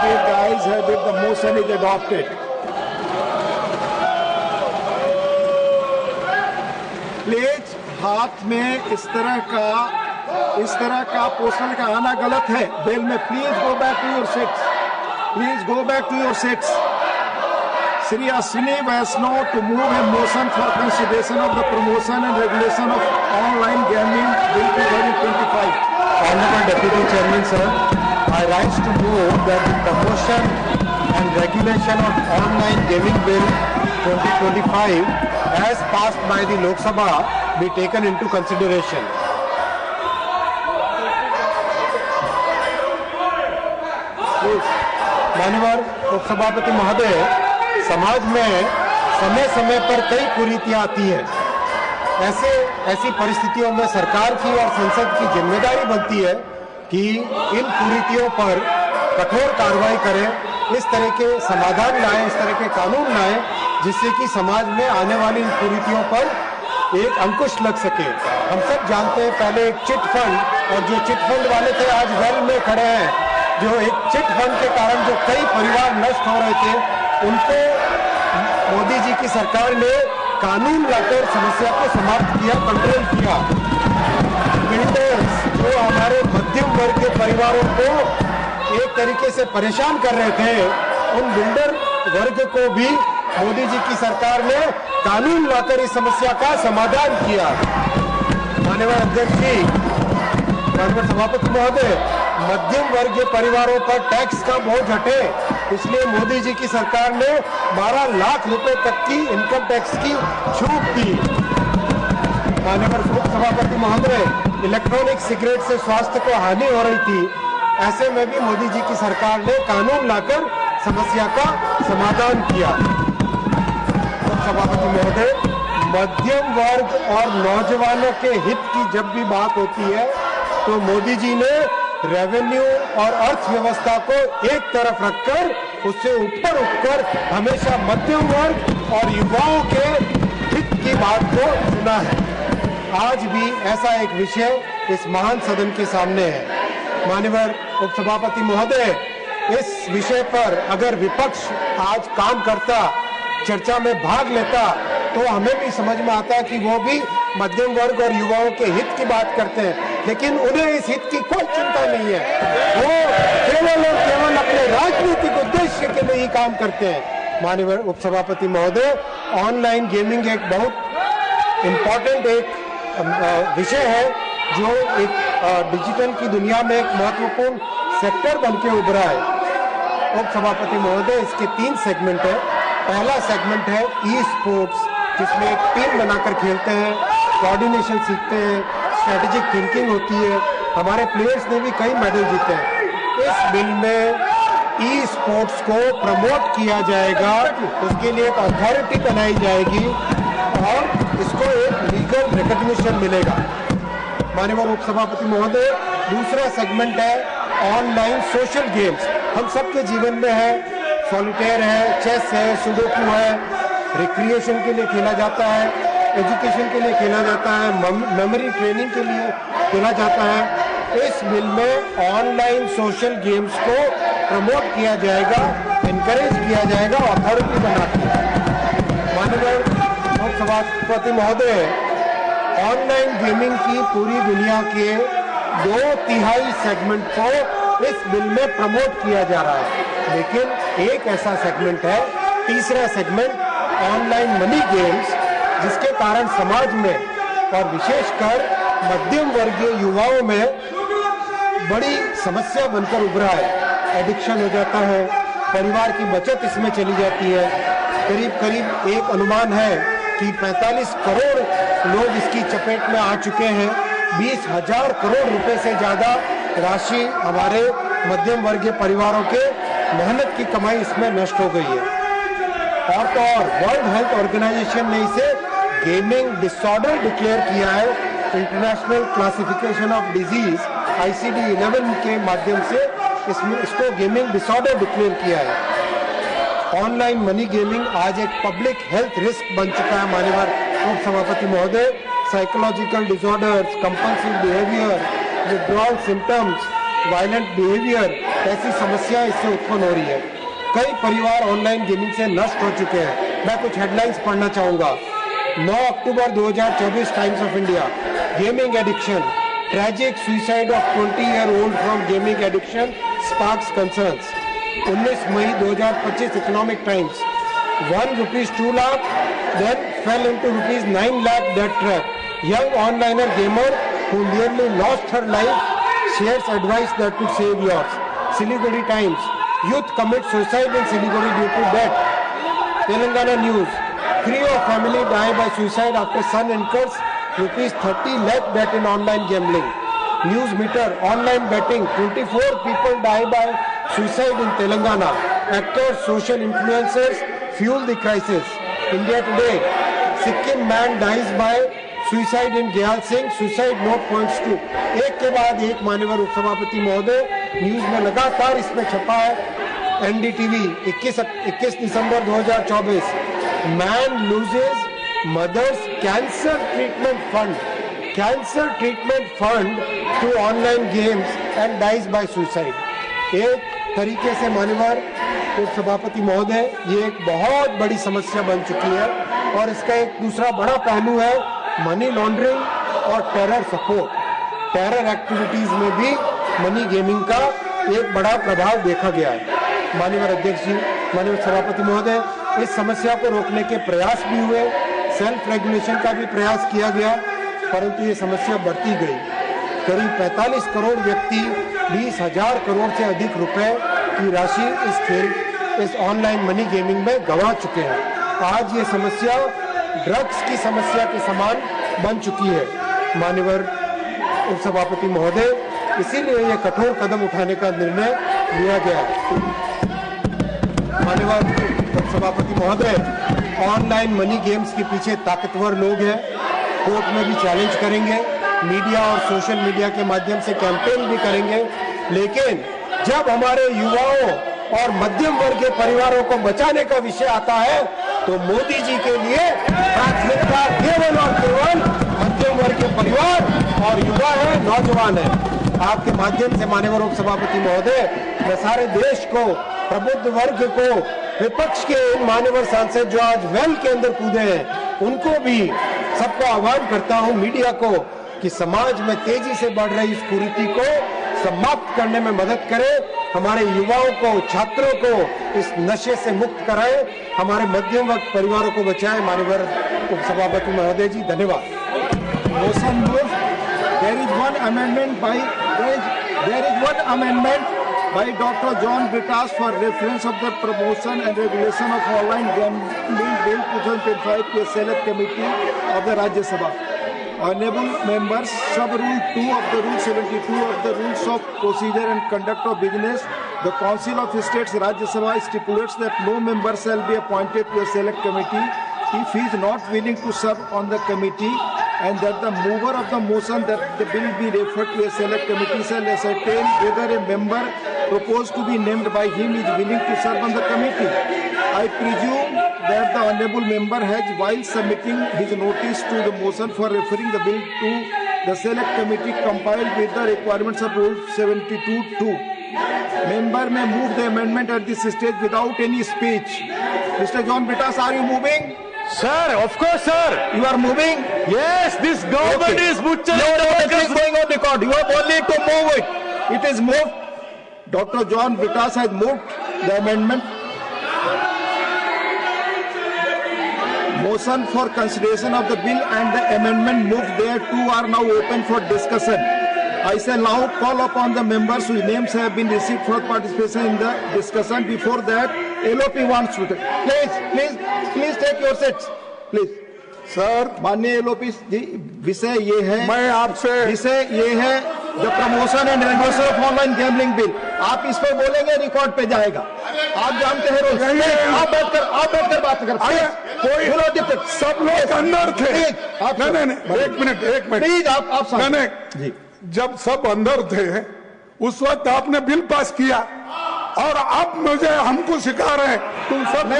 indicate the ayes have it, the motion is adopted. Please हाथ में इस तरह का पोस्टर का आना गलत है बिल में. Please go back to your seats. Please go back to your seats. Shri Ashwini Vaishnav to move a motion for consideration of the promotion and regulation of online gaming bill 2025. Honorable Deputy Chairman, sir, I rise to move that the promotion and regulation of online gaming bill 2025 as passed by the Lok Sabha be taken into consideration. माननीय उपसभापति महोदय, समाज में समय समय पर कई कुरीतियां आती हैं. ऐसी परिस्थितियों में सरकार की और संसद की जिम्मेदारी बनती है कि इन कुरीतियों पर कठोर कार्रवाई करें, इस तरह के समाधान लाएं, इस तरह के कानून लाएं जिससे कि समाज में आने वाली इन कुरीतियों पर एक अंकुश लग सके. हम सब जानते हैं पहले एक चिट फंड, और जो चिट फंड वाले थे आज वेल में खड़े हैं. जो एक चिट फंड के कारण जो कई परिवार नष्ट हो रहे थे, उनको मोदी जी की सरकार ने कानून लाकर समस्या को समाप्त किया, कंट्रोल किया. बिल्डर्स जो हमारे मध्यम वर्ग के परिवारों को एक तरीके से परेशान कर रहे थे, उन बिल्डर वर्ग को भी मोदी जी की सरकार ने कानून लाकर इस समस्या का समाधान किया. माननीय अध्यक्ष जी, माननीय सभापति महोदय, मध्यम वर्गीय परिवारों पर टैक्स का बोझ हटे, इसलिए मोदी जी की सरकार ने 12 लाख रुपए तक की इनकम टैक्स की छूट दी. माननीय उपसभापति महोदय, इलेक्ट्रॉनिक सिगरेट से स्वास्थ्य को हानि हो रही थी, ऐसे में भी मोदी जी की सरकार ने कानून लाकर समस्या का समाधान किया. उपसभापति महोदय, मध्यम वर्ग और नौजवानों के हित की जब भी बात होती है तो मोदी जी ने रेवेन्यू और अर्थव्यवस्था को एक तरफ रखकर उससे ऊपर उठकर हमेशा मध्यम वर्ग और युवाओं के हित की बात को सुना है. आज भी ऐसा एक विषय इस महान सदन के सामने है. माननीय उपसभापति महोदय, इस विषय पर अगर विपक्ष आज काम करता, चर्चा में भाग लेता, तो हमें भी समझ में आता कि वो भी मध्यम वर्ग और युवाओं के हित की बात करते हैं, लेकिन उन्हें इस हित की कोई चिंता नहीं है. वो केवल और केवल अपने राजनीतिक उद्देश्य के लिए ही काम करते हैं. माननीय उपसभापति महोदय, ऑनलाइन गेमिंग एक बहुत इम्पोर्टेंट एक विषय है जो एक डिजिटल की दुनिया में एक महत्वपूर्ण सेक्टर बन के उभरा है. उपसभापति महोदय, इसके 3 सेगमेंट है. पहला सेगमेंट है ई स्पोर्ट्स, जिसमें एक टीम बनाकर खेलते हैं, कोऑर्डिनेशन सीखते हैं, स्ट्रेटेजिक थिंकिंग होती है. हमारे प्लेयर्स ने भी कई मेडल जीते हैं. इस बिल में ई स्पोर्ट्स को प्रमोट किया जाएगा, उसके लिए एक अथॉरिटी बनाई जाएगी और इसको एक लीगल रिकॉग्निशन मिलेगा. माननीय उपसभापति महोदय, दूसरा सेगमेंट है ऑनलाइन सोशल गेम्स. हम सबके जीवन में है, सॉलिटेयर है, चेस है, सुडोकू है, रिक्रिएशन के लिए खेला जाता है, एजुकेशन के लिए खेला जाता है, मेमोरी ट्रेनिंग के लिए खेला जाता है. इस बिल में ऑनलाइन सोशल गेम्स को प्रमोट किया जाएगा, इनकरेज किया जाएगा, अथॉरिटी बना के. माननीय उपसभापति महोदय, ऑनलाइन गेमिंग की पूरी दुनिया के 2/3 सेगमेंट को इस बिल में प्रमोट किया जा रहा है, लेकिन एक ऐसा सेगमेंट है, तीसरा सेगमेंट ऑनलाइन मनी गेम्स, जिसके कारण समाज में और विशेषकर मध्यम वर्गीय युवाओं में बड़ी समस्या बनकर उभरा है. एडिक्शन हो जाता है, परिवार की बचत इसमें चली जाती है. करीब एक अनुमान है कि 45 करोड़ लोग इसकी चपेट में आ चुके हैं. 20,000 करोड़ रुपए से ज्यादा राशि हमारे मध्यम वर्गीय परिवारों के मेहनत की कमाई इसमें नष्ट हो गई है. और तो और वर्ल्ड हेल्थ ऑर्गेनाइजेशन ने इसे गेमिंग डिसऑर्डर डिक्लेयर किया है. International classification of disease ICD-11 के माध्यम से इसको गेमिंग डिसऑर्डर डिक्लेयर किया है. ऑनलाइन मनी गेमिंग आज एक पब्लिक हेल्थ रिस्क बन चुका है. माननीय उपसभापति महोदय, psychological disorders, compulsive behaviour, withdrawal symptoms, violent behaviour ऐसी समस्या इससे उत्पन्न हो रही है। कई परिवार ऑनलाइन गेमिंग से नष्ट हो चुके हैं। मैं कुछ हेडलाइंस पढ़ना चाहूंगा। 9 अक्टूबर 2024 Times of India, gaming addiction, tragic suicide of 20-year-old from gaming addiction sparks concerns. 19 मई 2025 Economic Times, ₹1 lakh then fell into ₹9 lakh debt trap. Young onliner gamer who nearly lost her life shares advice that could save yours. Siliguri Times, youth commit suicide in Siliguri due to debt. Telangana News, Creo family die by suicide after son incurs ₹30 lakh debt in online gambling. News Meter, online betting, 24 people die by suicide in Telangana. Actors, social influencers fuel the crisis. India Today, Sikkim man dies by suicide in Gyal Singh, suicide note points to। एक के बाद एक माननीय उपसभापति महोदय, news में लगातार इसमें छपा है। एनडीटीवी 21 दिसंबर 2024, man loses mother's cancer treatment fund to online games and dies by suicide. एक तरीके से माननीय उपसभापति महोदय, ये एक बहुत बड़ी समस्या बन चुकी है और इसका एक दूसरा बड़ा पहलू है मनी लॉन्ड्रिंग और टेरर सपोर्ट। टेरर एक्टिविटीज में भी मनी गेमिंग का एक बड़ा प्रभाव देखा गया है। माननीय अध्यक्ष जी, माननीय सभापति महोदय, इस समस्या को रोकने के प्रयास भी हुए, सेल्फ रेगुलेशन का भी प्रयास किया गया, परंतु ये समस्या बढ़ती गई। करीब 45 करोड़ व्यक्ति 20,000 करोड़ से अधिक रुपए की राशि इस ऑनलाइन मनी गेमिंग में गंवा चुके हैं। आज ये समस्या ड्रग्स की समस्या के समान बन चुकी है। माननीय उपसभापति महोदय, इसीलिए ये कठोर कदम उठाने का निर्णय लिया गया है। माननीय उपसभापति महोदय, ऑनलाइन मनी गेम्स के पीछे ताकतवर लोग हैं, कोर्ट में भी चैलेंज करेंगे, मीडिया और सोशल मीडिया के माध्यम से कैंपेन भी करेंगे, लेकिन जब हमारे युवाओं और मध्यम वर्ग के परिवारों को बचाने का विषय आता है तो मोदी जी के लिए प्राथमिकता केवल और केवल मध्यम वर्ग के परिवार और युवा है, नौजवान है। आपके माध्यम से माननीय उपसभापति महोदय, मैं सारे देश को, प्रबुद्ध वर्ग को, विपक्ष के मान्यवर सांसद जो आज वेल के अंदर कूदे हैं, उनको भी सबको आह्वान करता हूं, मीडिया को, कि समाज में तेजी से बढ़ रही इस कुरीति को समाप्त करने में मदद करें, हमारे युवाओं को, छात्रों को इस नशे से मुक्त कराएं, हमारे मध्यम वर्ग परिवारों को बचाएं। माननीय उपसभापति महोदय जी, धन्यवाद। Motion moved. There is one amendment by Dr. John Britas for reference of the promotion and regulation of online gambling bill 2025 to a select committee of the Rajya Sabha. Honorable members, sub-rule 2 of the Rule 72 of the Rules of Procedure and Conduct of Business, the Council of States Rajya Sabha stipulates that no member shall be appointed to a select committee if he is not willing to serve on the committee, and that the mover of the motion that the bill be referred to a select committee shall ascertain whether a member proposed to be named by him is willing to serve on the committee. I presume that the honourable member has, while submitting his notice to the motion for referring the bill to the select committee, complied with the requirements of Rule 72(2). Member may move the amendment at this stage without any speech. Mr. John Britas, are you moving? Sir, of course, sir. You are moving? Yes, this government is butchering It is going on record. You have only to move it. It is moved. Dr. John Britas has moved the amendment. Motion for consideration of the bill and the amendment moved thereto are now open for discussion. I shall now call upon the members whose names have been received for participation in the discussion. Before that, LOP wants to please take your seats. Please. Sir, माननीय LOP जी, विषय ये है, मैं आपसे विषय ये है the promotion and regulation of online gambling bill. आप इस पर बोलेंगे, रिकॉर्ड पे जाएगा। आप जानते हैं रोज। आप बैठकर बात कर। कोई सब लोग अंदर थे। आप नहीं, एक मिनट प्लीज, आप नहीं, जब सब अंदर थे उस वक्त आपने बिल पास किया और अब मुझे हमको सिखा रहे हैं तुम सब